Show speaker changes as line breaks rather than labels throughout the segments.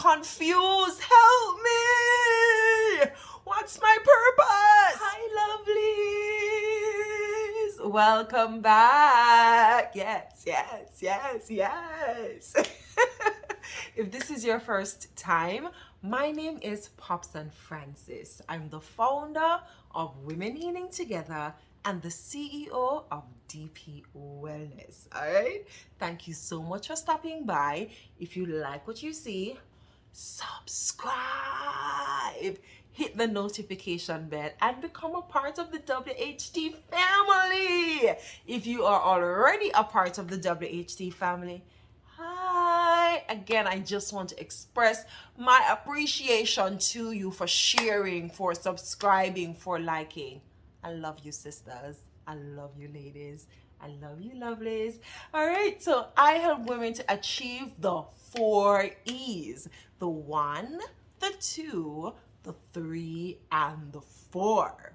confused. Help me. What's my purpose? Hi, lovelies. Welcome back. Yes. If this is your first time, my name is Popson Francis. I'm the founder of Women Healing Together and the CEO of DP Wellness. All right. Thank you so much for stopping by. If you like what you see, subscribe, hit the notification bell, and become a part of the WHT family. If you are already a part of the WHT family, hi again. I just want to express my appreciation to you for sharing, for subscribing, for liking. I love you, sisters. I love you, ladies. I love you, lovelies. All right, so I help women to achieve the 4 E's: the 1, the 2, the 3, and the 4.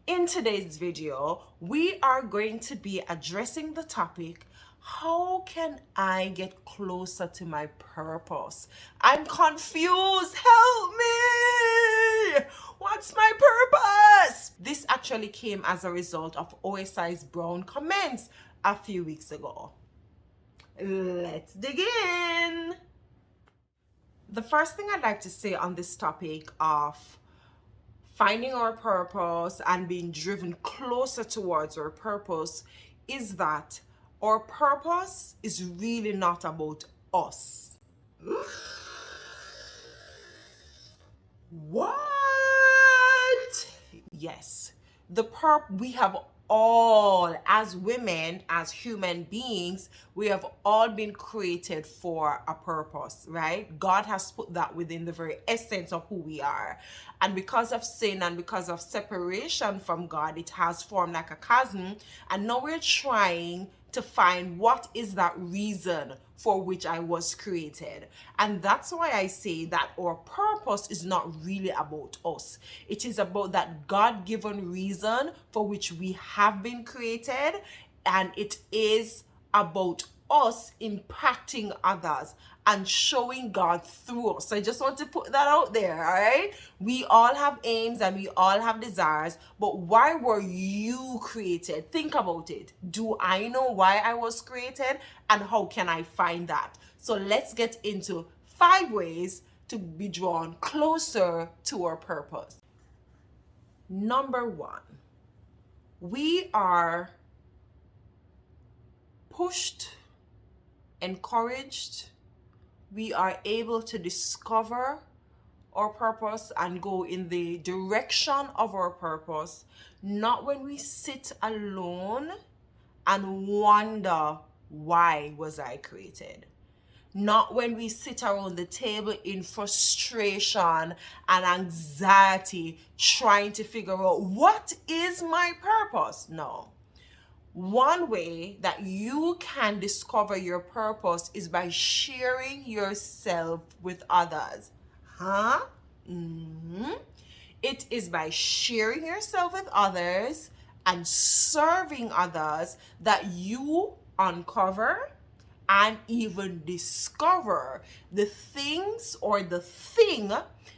In today's video, we are going to be addressing the topic, how can I get closer to my purpose? I'm confused. Help me. What's my purpose? This actually came as a result of OSI's Brown comments a few weeks ago. Let's dig in. The first thing I'd like to say on this topic of finding our purpose and being driven closer towards our purpose is that our purpose is really not about us. What? Yes. We have all, as women, as human beings, we have all been created for a purpose, right? God has put that within the very essence of who we are. And because of sin and because of separation from God, it has formed like a chasm. And now we're trying to find what is that reason for which I was created. And that's why I say that our purpose is not really about us. It is about that God-given reason for which we have been created, and it is about us impacting others and showing God through us. So I just want to put that out there, all right? We all have aims and we all have desires, but why were you created? Think about it. Do I know why I was created, and how can I find that? So let's get into 5 ways to be drawn closer to our purpose. Number 1, we are pushed, encouraged, we are able to discover our purpose and go in the direction of our purpose, not when we sit alone and wonder, why was I created? Not when we sit around the table in frustration and anxiety trying to figure out, what is my purpose? No. One way that you can discover your purpose is by sharing yourself with others. It is by sharing yourself with others and serving others that you uncover and even discover the things or the thing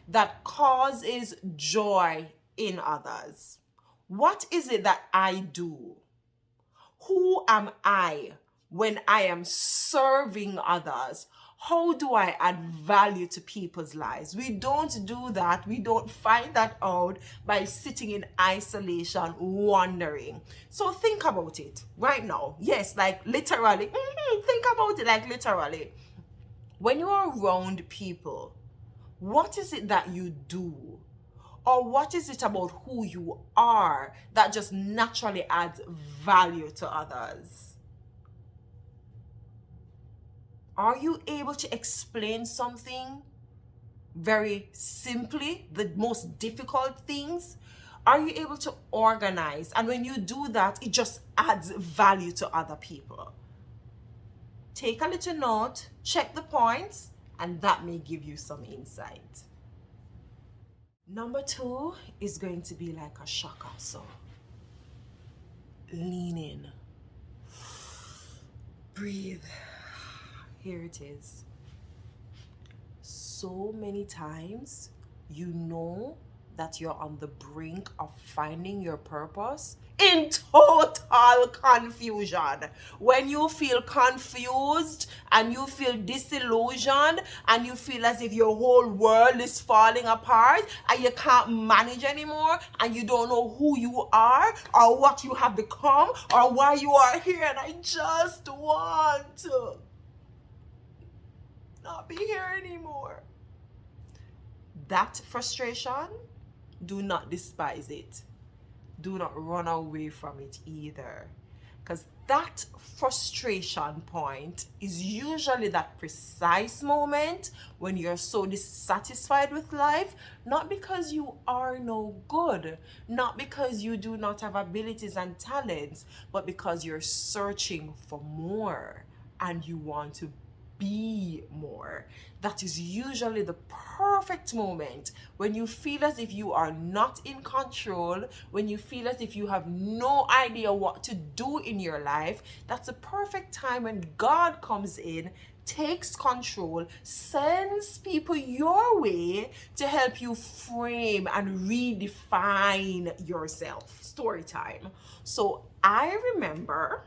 that causes joy in others. What is it that I do? Who am I when I am serving others? How do I add value to people's lives? We don't do that. We don't find that out by sitting in isolation, wondering. So think about it right now. Yes, like literally. Think about it like literally. When you are around people, what is it that you do? Or what is it about who you are that just naturally adds value to others? Are you able to explain something very simply, the most difficult things? Are you able to organize? And when you do that, it just adds value to other people. Take a little note, check the points, and that may give you some insight. Number 2 is going to be like a shocker. So lean in, breathe. Here it is. so many times you know that you're on the brink of finding your purpose in total confusion. When you feel confused and you feel disillusioned and you feel as if your whole world is falling apart and you can't manage anymore and you don't know who you are or what you have become or why you are here, and I just want to not be here anymore. That frustration, do not despise it. Do not run away from it either. Because that frustration point is usually that precise moment when you're so dissatisfied with life, not because you are no good, not because you do not have abilities and talents, but because you're searching for more and you want to be more. That is usually the perfect moment when you feel as if you are not in control, when you feel as if you have no idea what to do in your life. That's the perfect time when God comes in, takes control, sends people your way to help you frame and redefine yourself. Story time. So I remember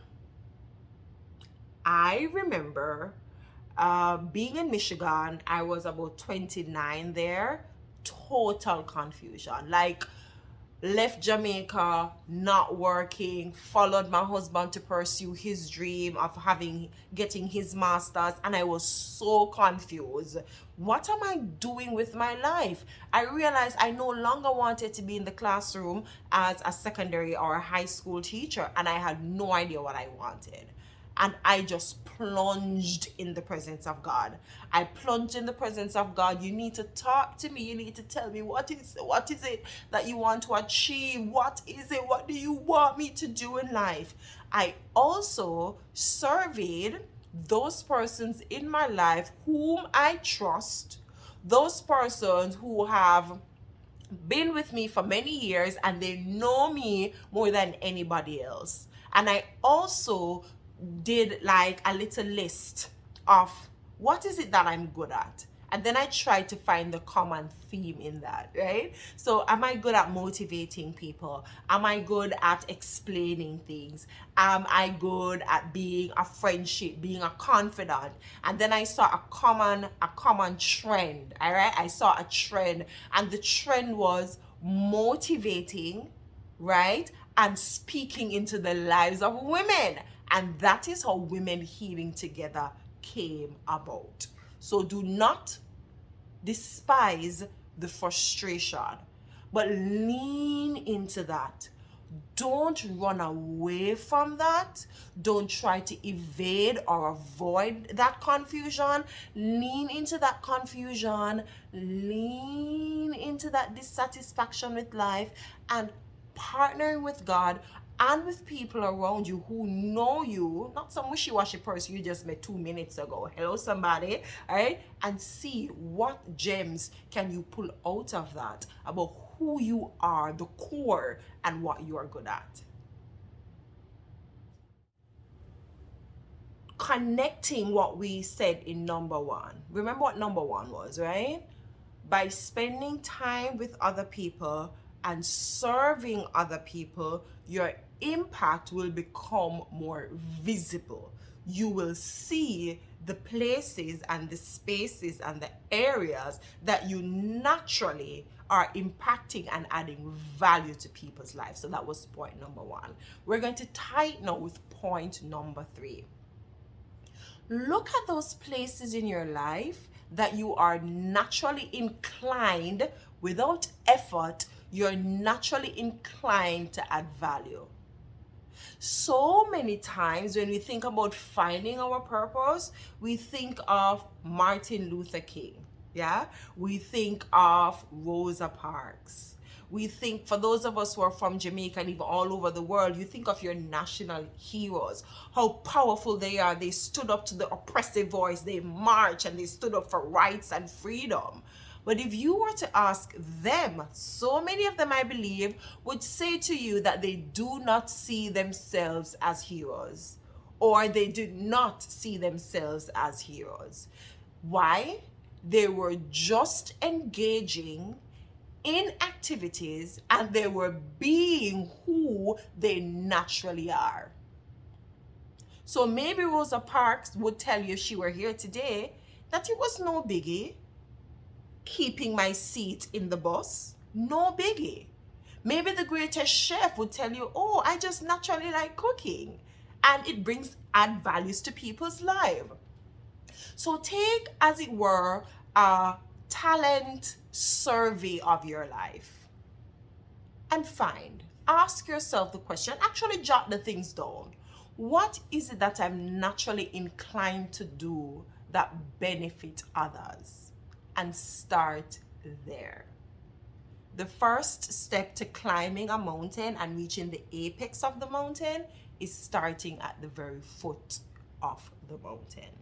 being in Michigan. I was about 29 there. Total confusion. Like, left Jamaica, not working, followed my husband to pursue his dream of getting his master's, and I was so confused. What am I doing with my life? I realized I no longer wanted to be in the classroom as a secondary or a high school teacher, and I had no idea what I wanted. And I just plunged in the presence of God. I plunged in the presence of God. You need to talk to me. You need to tell me what is it that you want to achieve? What is it? What do you want me to do in life? I also surveyed those persons in my life whom I trust, those persons who have been with me for many years and they know me more than anybody else. And I also did like a little list of what is it that I'm good at. And then I tried to find the common theme in that, right? So am I good at motivating people? Am I good at explaining things? Am I good at being a friendship, being a confidant? And then I saw a common trend, all right? I saw a trend, and the trend was motivating, right? And speaking into the lives of women. And that is how Women Healing Together came about. So do not despise the frustration, but lean into that. Don't run away from that. Don't try to evade or avoid that confusion. Lean into that confusion. Lean into that dissatisfaction with life, and partnering with God and with people around you who know you, not some wishy-washy person you just met 2 minutes ago. Hello, somebody, all right? And see what gems can you pull out of that about who you are, the core, and what you are good at. Connecting what we said in number one. Remember what number one was, right? By spending time with other people and serving other people, your impact will become more visible. You will see the places and the spaces and the areas that you naturally are impacting and adding value to people's lives. So that was point number one. We're going to tie it now with point number three. Look at those places in your life that you are naturally inclined, without effort, you're naturally inclined to add value. So many times when we think about finding our purpose, we think of Martin Luther King, yeah? We think of Rosa Parks. We think, for those of us who are from Jamaica and even all over the world, you think of your national heroes, how powerful they are. They stood up to the oppressive voice, they marched, and they stood up for rights and freedom. But if you were to ask them, so many of them, I believe, would say to you that they do not see themselves as heroes, or they do not see themselves as heroes. Why? They were just engaging in activities and they were being who they naturally are. So maybe Rosa Parks would tell you if she were here today that it was no biggie keeping my seat in the bus. No biggie. Maybe the greatest chef would tell you, oh, I just naturally like cooking. And it brings add values to people's life. So take, as it were, a talent survey of your life and ask yourself the question, actually jot the things down. What is it that I'm naturally inclined to do that benefit others? And start there. The first step to climbing a mountain and reaching the apex of the mountain is starting at the very foot of the mountain.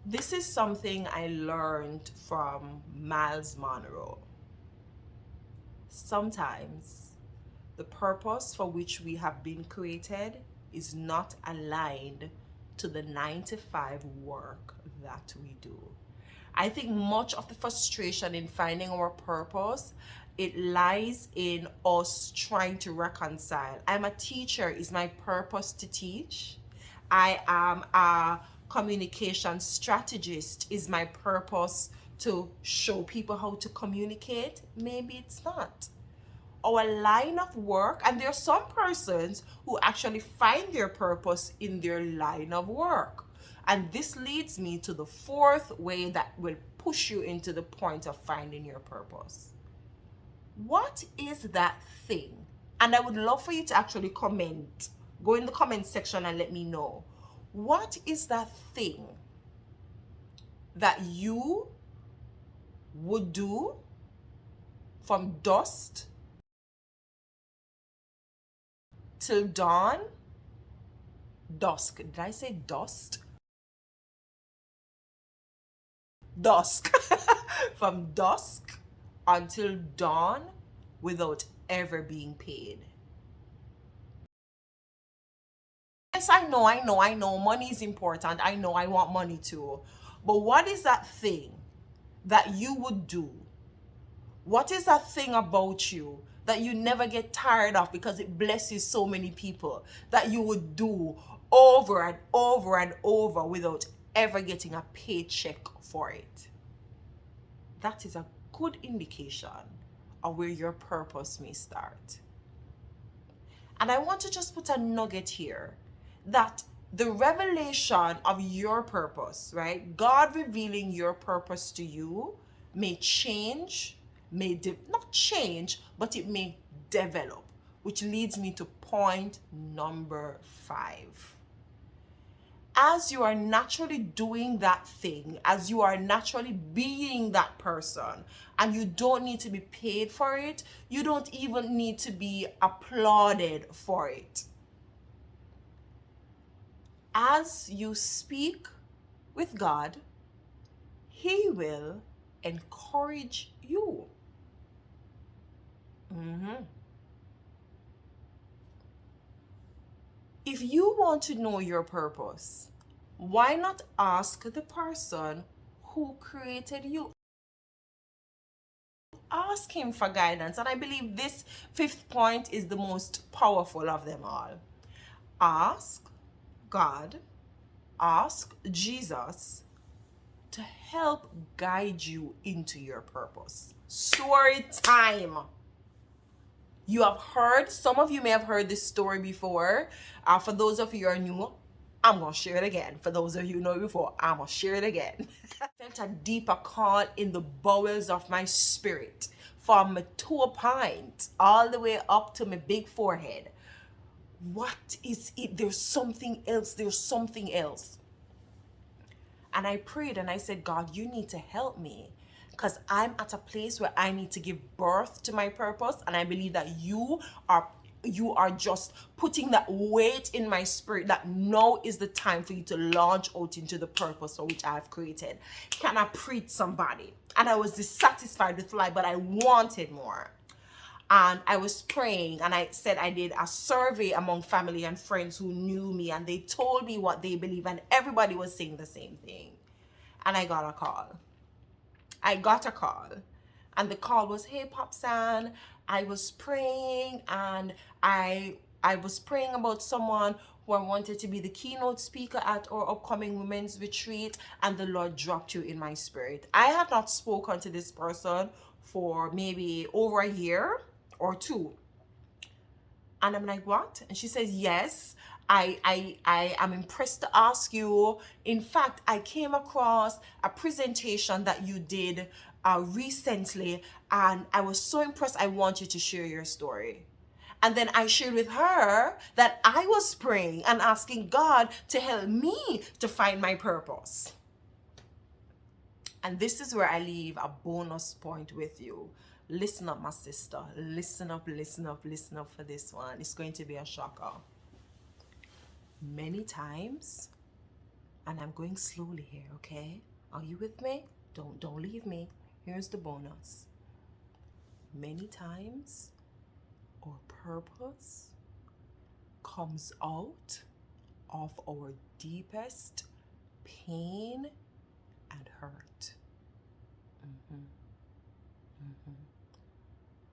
This is something I learned from Miles Monroe. Sometimes the purpose for which we have been created is not aligned to the 9-to-5 work that we do. I think much of the frustration in finding our purpose, it lies in us trying to reconcile. I'm a teacher. Is my purpose to teach? I am a communication strategist. Is my purpose to show people how to communicate? Maybe it's not. Our line of work, and there are some persons who actually find their purpose in their line of work. And this leads me to the fourth way that will push you into the point of finding your purpose. What is that thing? And I would love for you to actually comment. Go in the comment section and let me know. What is that thing that you would do from dusk till dawn? Dusk. Did I say dust? Dusk. From dusk until dawn without ever being paid. Yes, I know. Money is important. I know I want money too. But what is that thing that you would do? What is that thing about you that you never get tired of because it blesses so many people, that you would do over and over and over without ever getting a paycheck for it? That is a good indication of where your purpose may start. And I want to just put a nugget here that the revelation of your purpose, right? God revealing your purpose to you may change, not change, but it may develop, which leads me to point number 5. As you are naturally doing that thing, as you are naturally being that person, and you don't need to be paid for it, you don't even need to be applauded for it. As you speak with God, He will encourage you. If you want to know your purpose, why not ask the person who created you? Ask him for guidance. And I believe this 5th point is the most powerful of them all. Ask God, ask Jesus to help guide you into your purpose. Story time. You have heard, some of you may have heard this story before. For those of you who are new, I'm going to share it again. For those of you who know it before, I'm going to share it again. I felt a deeper call in the bowels of my spirit, from my toe point all the way up to my big forehead. What is it? There's something else. There's something else. And I prayed and I said, God, you need to help me, because I'm at a place where I need to give birth to my purpose. And I believe that you are just putting that weight in my spirit that now is the time for you to launch out into the purpose for which I've created. Can I preach somebody? And I was dissatisfied with life, but I wanted more. And I was praying and I said I did a survey among family and friends who knew me, and they told me what they believe, and everybody was saying the same thing. and I got a call. And the call was, hey Popsan, I was praying, and I was praying about someone who I wanted to be the keynote speaker at our upcoming women's retreat, and the Lord dropped you in my spirit. I had not spoken to this person for maybe over a year or two. And I'm like, what? And she says, yes, I am impressed to ask you. In fact, I came across a presentation that you did recently, and I was so impressed. I want you to share your story. And then I shared with her that I was praying and asking God to help me to find my purpose. And this is where I leave a bonus point with you. Listen up, my sister. Listen up, listen up, listen up for this one. It's going to be a shocker. Many times, and I'm going slowly here, okay? Are you with me? Don't leave me. Here's the bonus. Many times, our purpose comes out of our deepest pain and hurt.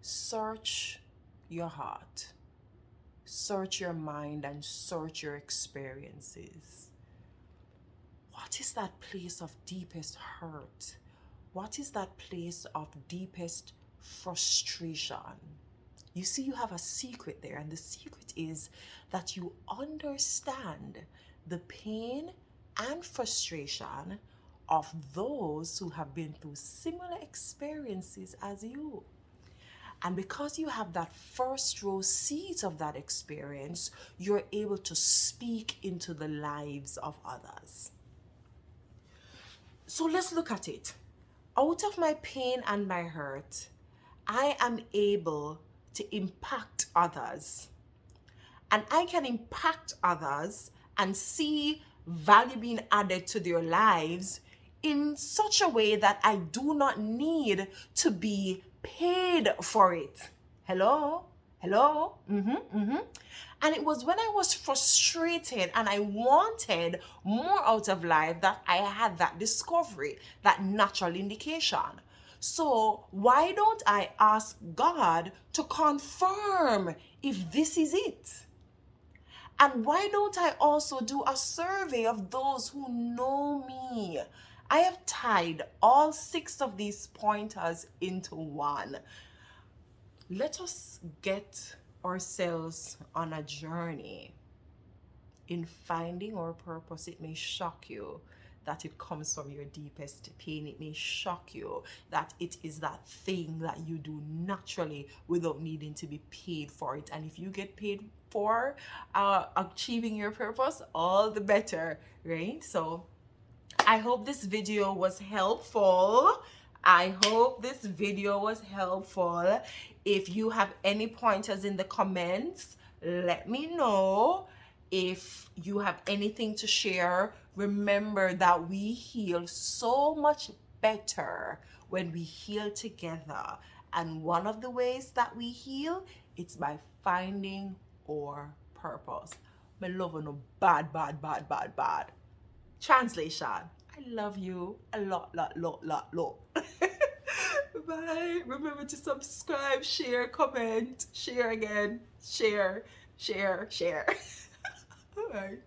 Search your heart, search your mind, and search your experiences. What is that place of deepest hurt? What is that place of deepest frustration? You see, you have a secret there, and the secret is that you understand the pain and frustration of those who have been through similar experiences as you. And because you have that first row seat of that experience, you're able to speak into the lives of others. So let's look at it. Out of my pain and my hurt, I am able to impact others. And I can impact others and see value being added to their lives in such a way that I do not need to be paid for it. Hello? And it was when I was frustrated and I wanted more out of life that I had that discovery, that natural indication. So why don't I ask God to confirm if this is it? And why don't I also do a survey of those who know me? I have tied all 6 of these pointers into one. Let us get ourselves on a journey in finding our purpose. It may shock you that it comes from your deepest pain. It may shock you that it is that thing that you do naturally without needing to be paid for it. And if you get paid for achieving your purpose, all the better, right? So I hope this video was helpful. If you have any pointers in the comments, let me know. If you have anything to share, remember that we heal so much better when we heal together. And one of the ways that we heal, it's by finding our purpose. My love no bad. Translation: I love you a lot. Bye. Remember to subscribe, share, comment, share again, share. All right.